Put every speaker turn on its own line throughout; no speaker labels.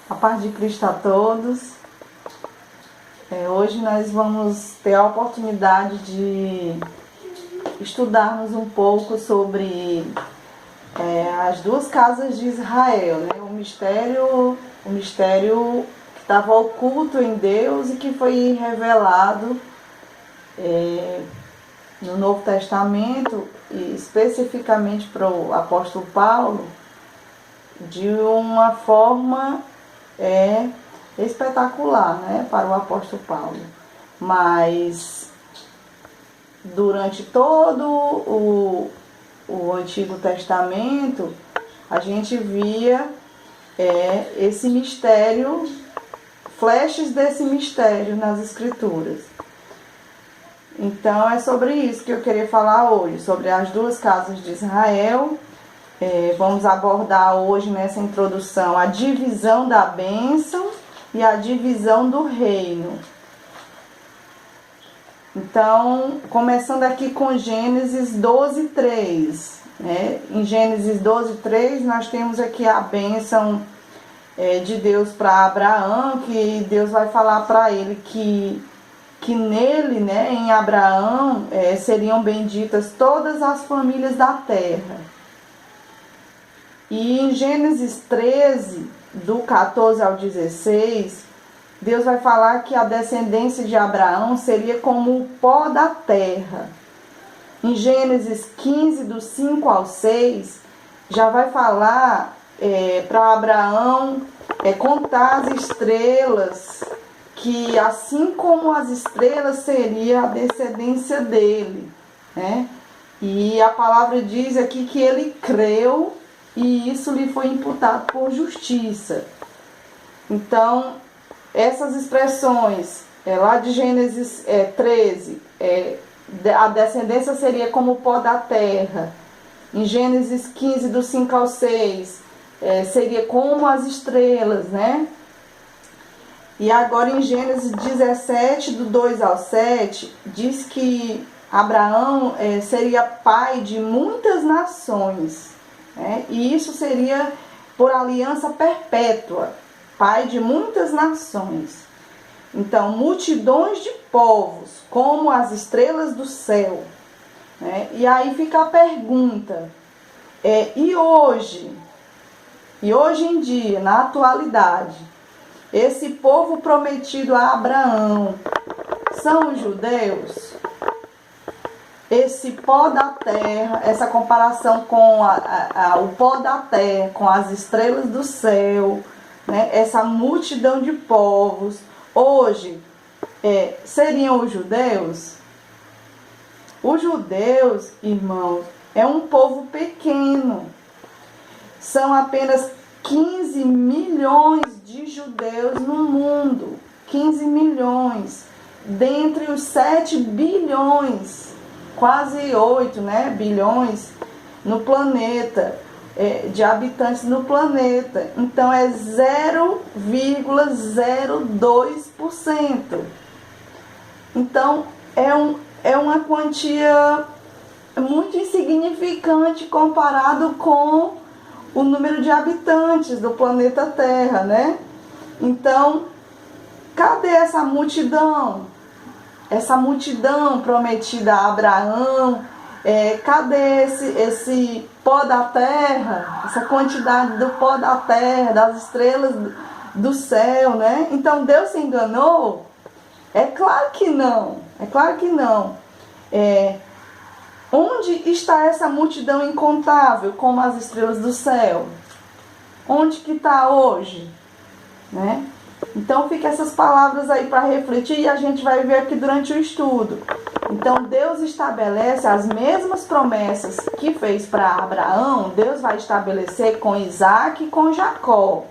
A paz de Cristo a todos. Hoje nós vamos ter a oportunidade de estudarmos um pouco sobre as duas casas de Israel, né? O mistério que estava oculto em Deus e que foi revelado no Novo Testamento, e especificamente para o apóstolo Paulo, de uma forma espetacular, né, para o apóstolo Paulo. Mas durante todo o Antigo Testamento a gente via esse mistério, flashes desse mistério nas Escrituras. Então é sobre isso que eu queria falar hoje, sobre as duas casas de Israel. Vamos abordar hoje nessa introdução a divisão da bênção e a divisão do reino. Então, começando aqui com Gênesis 12:3. Em Gênesis 12:3 nós temos aqui a bênção de Deus para Abraão, que Deus vai falar para ele que nele, né, em Abraão, seriam benditas todas as famílias da terra. E em Gênesis 13, do 14 ao 16, Deus vai falar que a descendência de Abraão seria como o pó da terra. Em Gênesis 15, do 5 ao 6, já vai falar para Abraão contar as estrelas, que assim como as estrelas seria a descendência dele, né? E a palavra diz aqui que ele creu e isso lhe foi imputado por justiça. Então, essas expressões lá de Gênesis 13, a descendência seria como o pó da terra. Em Gênesis 15, do 5 ao 6, seria como as estrelas, né? E agora em Gênesis 17, do 2 ao 7, diz que Abraão seria pai de muitas nações. E isso seria por aliança perpétua, pai de muitas nações. Então, multidões de povos, como as estrelas do céu. E aí fica a pergunta, e hoje em dia, na atualidade, esse povo prometido a Abraão são os judeus? Esse pó da terra, essa comparação com o pó da terra, com as estrelas do céu, né? Essa multidão de povos, hoje, seriam os judeus? Os judeus, irmãos, é um povo pequeno. São apenas 15 milhões de judeus no mundo. 15 milhões. Dentre os 7 bilhões, quase 8, né, bilhões no planeta, de habitantes no planeta. Então é 0,02%. Então é uma quantia muito insignificante comparado com o número de habitantes do planeta Terra, né? Então, cadê essa multidão? Essa multidão prometida a Abraão, cadê esse pó da terra, essa quantidade do pó da terra, das estrelas do céu, né? Então Deus se enganou? É claro que não, onde está essa multidão incontável, como as estrelas do céu? Onde que está hoje, né? Então fica essas palavras aí para refletir e a gente vai ver aqui durante o estudo. Então Deus estabelece as mesmas promessas que fez para Abraão, Deus vai estabelecer com Isaac e com Jacó.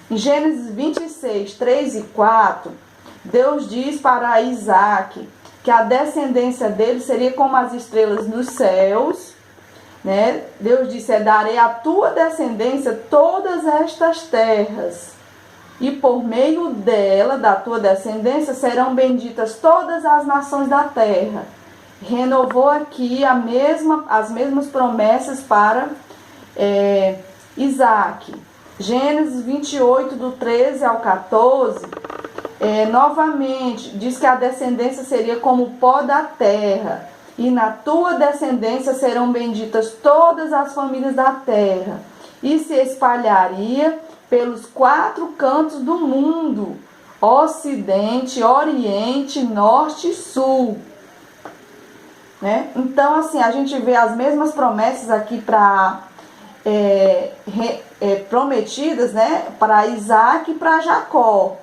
Em Gênesis 26, 3 e 4, Deus diz para Isaac que a descendência dele seria como as estrelas nos céus, né? Deus disse, darei à tua descendência todas estas terras, e por meio dela, da tua descendência, serão benditas todas as nações da terra. Renovou aqui as mesmas promessas para Isaac. Gênesis 28, do 13 ao 14, novamente, diz que a descendência seria como o pó da terra, e na tua descendência serão benditas todas as famílias da terra, e se espalharia pelos 4 cantos do mundo, ocidente, oriente, norte e sul. Né? Então, assim, a gente vê as mesmas promessas aqui prometidas, né, para Isaac e para Jacó.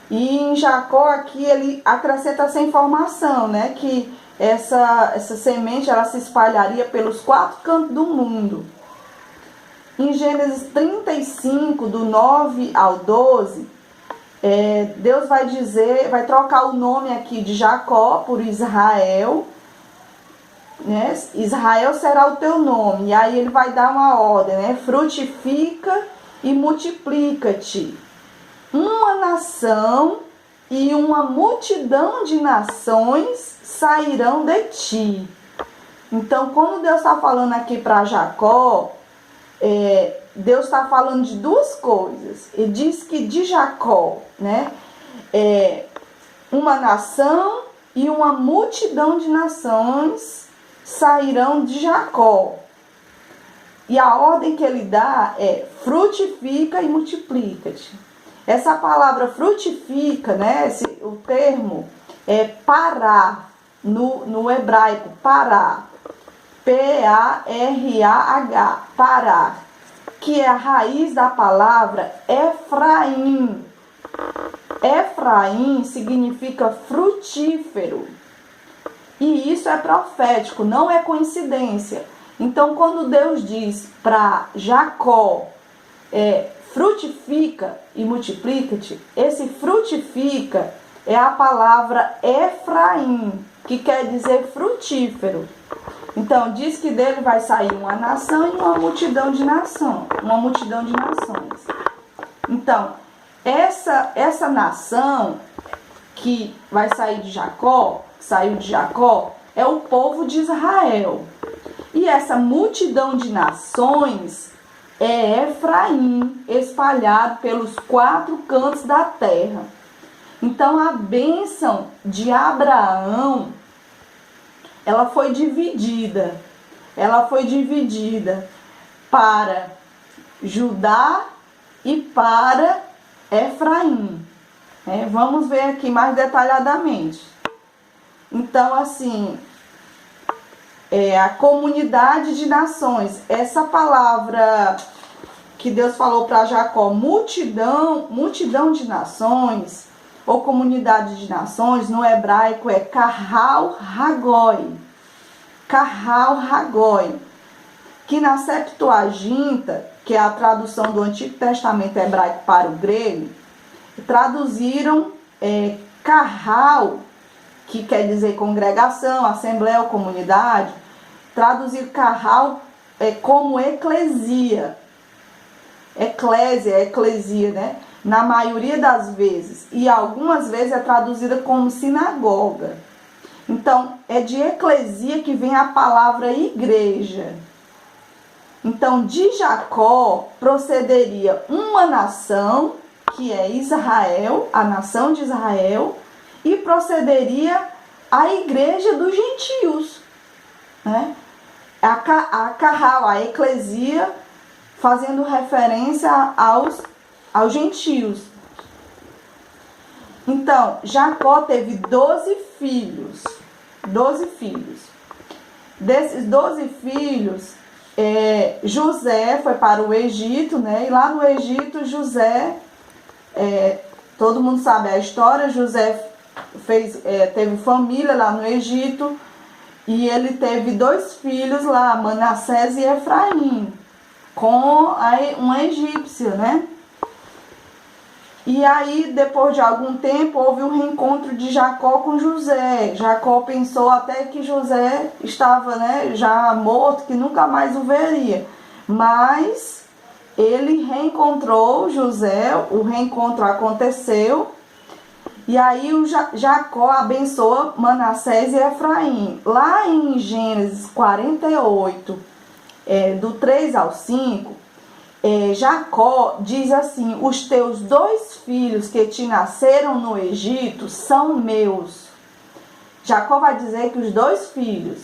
E em Jacó aqui ele acrescenta essa informação, né, que essa semente ela se espalharia pelos 4 cantos do mundo. Em Gênesis 35, do 9 ao 12, Deus vai dizer, vai trocar o nome aqui de Jacó por Israel, né? Israel será o teu nome. E aí ele vai dar uma ordem, né? Frutifica e multiplica-te. Uma nação e uma multidão de nações sairão de ti. Então, quando Deus está falando aqui para Jacó, Deus está falando de 2 coisas. Ele diz que de Jacó, né, uma nação e uma multidão de nações sairão de Jacó. E a ordem que ele dá é frutifica e multiplica-te. Essa palavra frutifica, né, o termo é pará, no hebraico, pará. P-A-R-A-H, pará, que é a raiz da palavra Efraim. Efraim significa frutífero. E isso é profético, não é coincidência. Então, quando Deus diz para Jacó, frutifica e multiplica-te, esse frutifica é a palavra Efraim, que quer dizer frutífero. Então, diz que dele vai sair uma nação e uma multidão de nações. Então, essa nação que vai sair de Jacó, saiu de Jacó, é o povo de Israel. E essa multidão de nações é Efraim, espalhado pelos 4 cantos da terra. Então, a bênção de Abraão, ela foi dividida. Ela foi dividida para Judá e para Efraim. Vamos ver aqui mais detalhadamente. Então, assim, a comunidade de nações, essa palavra que Deus falou para Jacó, multidão de nações, ou comunidade de nações, no hebraico é Kahal Hagoi. Kahal Hagoi, que na Septuaginta, que é a tradução do Antigo Testamento hebraico para o grego, traduziram Kahal, que quer dizer congregação, assembleia ou comunidade, traduzir Kahal como eclesia. Eclesia, né? Na maioria das vezes. E algumas vezes é traduzida como sinagoga. Então, é de eclesia que vem a palavra igreja. Então, de Jacó procederia uma nação, que é Israel, a nação de Israel, e procederia a igreja dos gentios, né? A Kahal, a eclesia, fazendo referência aos gentios. Então, Jacó teve 12 filhos. 12 filhos. Desses 12 filhos, José foi para o Egito, né? E lá no Egito, José, todo mundo sabe a história, José teve família lá no Egito, e ele teve 2 filhos lá, Manassés e Efraim, com uma egípcia, né? E aí, depois de algum tempo, houve um reencontro de Jacó com José. Jacó pensou até que José estava, né, já morto, que nunca mais o veria. Mas ele reencontrou José, o reencontro aconteceu. E aí Jacó abençoa Manassés e Efraim. Lá em Gênesis 48, do 3 ao 5, Jacó diz assim: os teus 2 filhos que te nasceram no Egito são meus. Jacó vai dizer que os 2 filhos,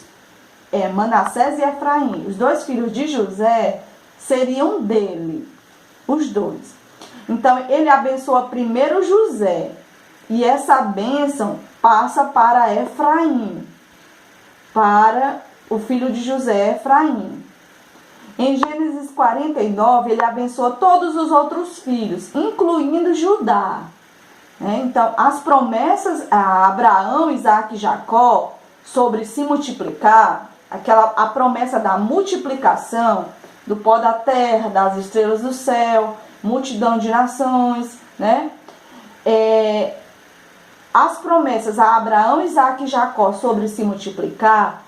Manassés e Efraim, os 2 filhos de José, seriam dele, os 2. Então ele abençoa primeiro José, e essa bênção passa para Efraim, para o filho de José, Efraim. Em Gênesis 49, ele abençoa todos os outros filhos, incluindo Judá. Então, as promessas a Abraão, Isaac e Jacó sobre se multiplicar, a promessa da multiplicação do pó da terra, das estrelas do céu, multidão de nações, né? As promessas a Abraão, Isaac e Jacó sobre se multiplicar,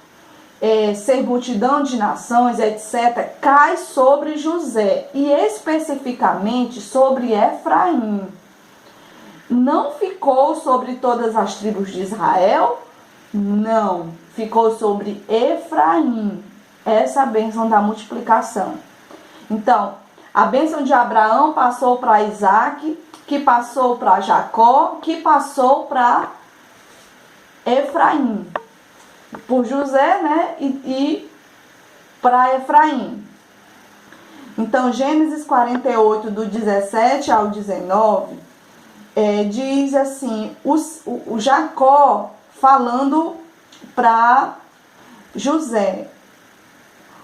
ser multidão de nações, etc., cai sobre José e especificamente sobre Efraim. Não ficou sobre todas as tribos de Israel? Não, ficou sobre Efraim. Essa é a bênção da multiplicação. Então, a bênção de Abraão passou para Isaac, que passou para Jacó, que passou para Efraim. Por José, né? E para Efraim. Então, Gênesis 48, do 17 ao 19, diz assim, o Jacó falando para José: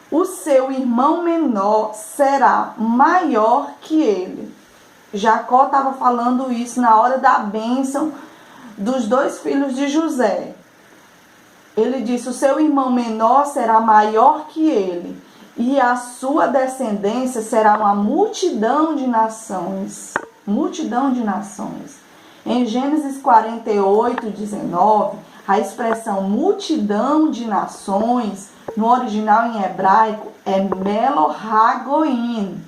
o seu irmão menor será maior que ele. Jacó estava falando isso na hora da bênção dos 2 filhos de José. Ele disse: o seu irmão menor será maior que ele, e a sua descendência será uma multidão de nações. Multidão de nações. Em Gênesis 48, 19, a expressão multidão de nações, no original em hebraico, é Melo Hagoim.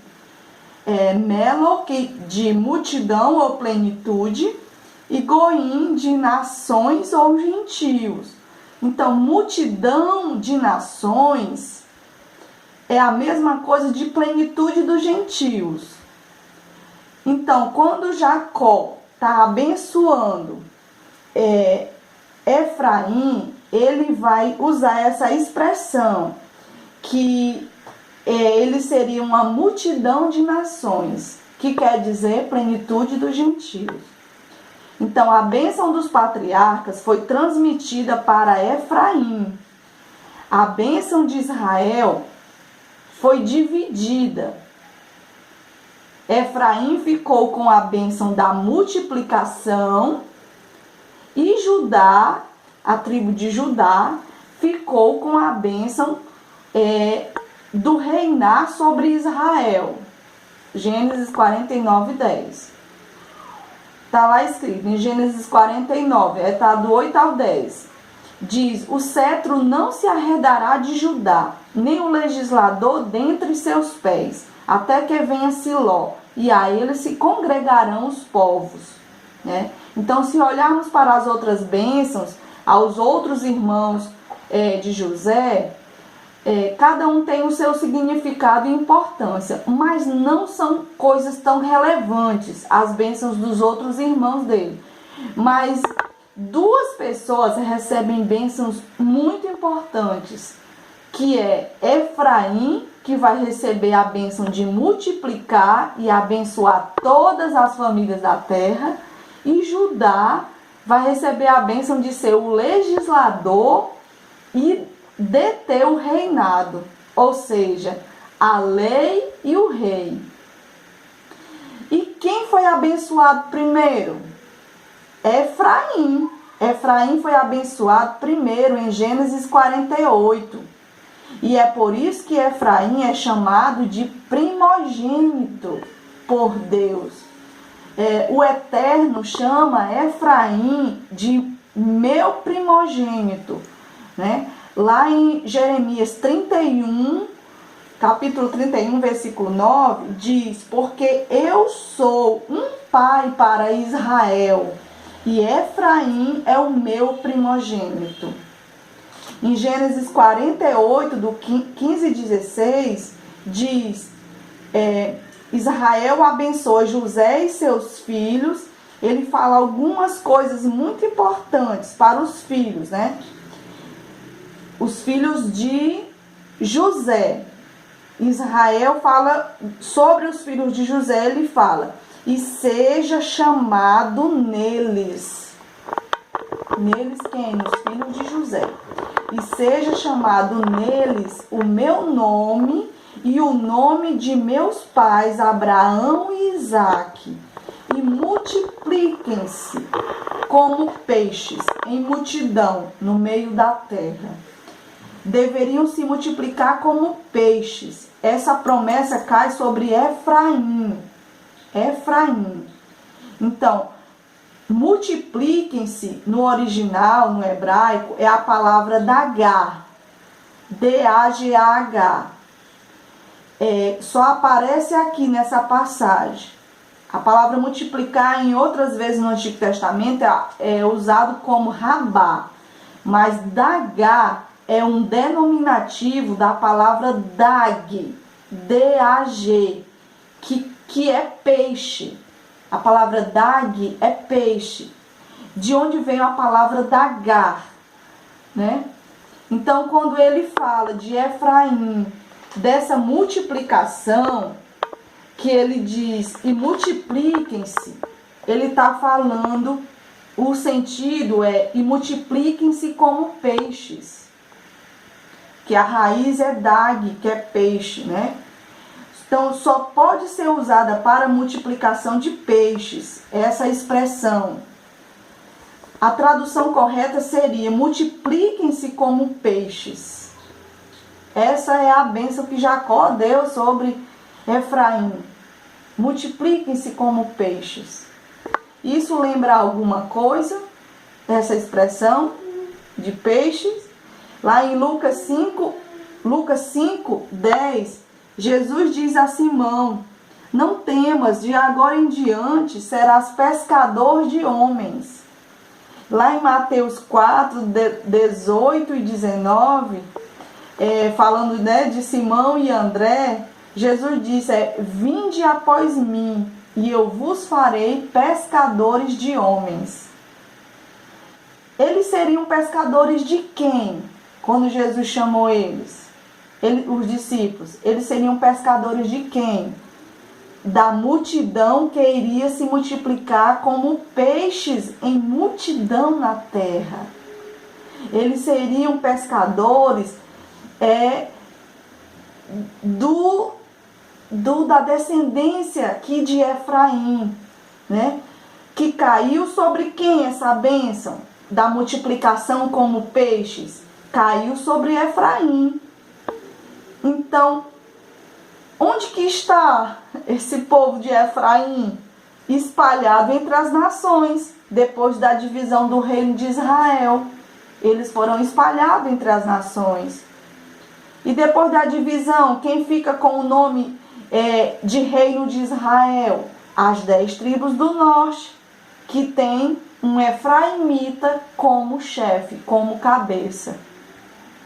Melo, de multidão ou plenitude, e Goim, de nações ou gentios. Então, multidão de nações é a mesma coisa de plenitude dos gentios. Então, quando Jacó está abençoando Efraim, ele vai usar essa expressão, que ele seria uma multidão de nações, que quer dizer plenitude dos gentios. Então, a bênção dos patriarcas foi transmitida para Efraim. A bênção de Israel foi dividida. Efraim ficou com a bênção da multiplicação e Judá, a tribo de Judá, ficou com a bênção do reinar sobre Israel. Gênesis 49, 10. Está lá escrito em Gênesis 49, está do 8 ao 10. Diz: o cetro não se arredará de Judá, nem o legislador dentre seus pés, até que venha Siló, e a ele se congregarão os povos. Né? Então, se olharmos para as outras bênçãos, aos outros irmãos de José, cada um tem o seu significado e importância, mas não são coisas tão relevantes, as bênçãos dos outros irmãos dele. Mas 2 pessoas recebem bênçãos muito importantes, que é Efraim, que vai receber a bênção de multiplicar e abençoar todas as famílias da terra, e Judá vai receber a bênção de ser o legislador e deter o reinado, ou seja, a lei e o rei. E quem foi abençoado primeiro? Efraim. Efraim foi abençoado primeiro em Gênesis 48. E é por isso que Efraim é chamado de primogênito por Deus. O Eterno chama Efraim de meu primogênito, né? Lá em Jeremias 31, capítulo 31, versículo 9, diz: porque eu sou um pai para Israel, e Efraim é o meu primogênito. Em Gênesis 48, do 15 e 16, diz: Israel abençoa José e seus filhos. Ele fala algumas coisas muito importantes para os filhos, né? Os filhos de José. Israel fala sobre os filhos de José, ele fala: e seja chamado neles. Neles quem? Nos filhos de José. E seja chamado neles o meu nome e o nome de meus pais, Abraão e Isaque. E multipliquem-se como peixes em multidão no meio da terra. Deveriam se multiplicar como peixes. Essa promessa cai sobre Efraim. Efraim. Então, multipliquem-se no original, no hebraico, é a palavra dagar. D-A-G-A-H. Só aparece aqui nessa passagem. A palavra multiplicar, em outras vezes no Antigo Testamento, é usado como rabá. Mas dagar é um denominativo da palavra dag, D-A-G, que é peixe. A palavra dag é peixe. De onde vem a palavra dagar, né? Então, quando ele fala de Efraim, dessa multiplicação, que ele diz, e multipliquem-se, ele está falando, o sentido é, e multipliquem-se como peixes. Que a raiz é dag, que é peixe, né? Então, só pode ser usada para multiplicação de peixes, essa expressão. A tradução correta seria: multipliquem-se como peixes. Essa é a bênção que Jacó deu sobre Efraim. Multipliquem-se como peixes. Isso lembra alguma coisa? Essa expressão de peixes? Lá em Lucas 5, 10, Jesus diz a Simão: não temas, de agora em diante serás pescador de homens. Lá em Mateus 4, 18 e 19, falando, né, de Simão e André, Jesus disse: vinde após mim, e eu vos farei pescadores de homens. Eles seriam pescadores de quem? Quando Jesus chamou eles, os discípulos, eles seriam pescadores de quem? Da multidão que iria se multiplicar como peixes em multidão na terra. Eles seriam pescadores da descendência aqui de Efraim, né? Que caiu sobre quem essa bênção da multiplicação como peixes? Caiu sobre Efraim. Então, onde que está esse povo de Efraim? Espalhado entre as nações, depois da divisão do reino de Israel. Eles foram espalhados entre as nações. E depois da divisão, quem fica com o nome de reino de Israel? As 10 tribos do norte, que tem um efraimita como chefe, como cabeça,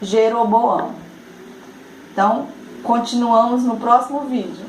Jeroboão. Então, continuamos no próximo vídeo.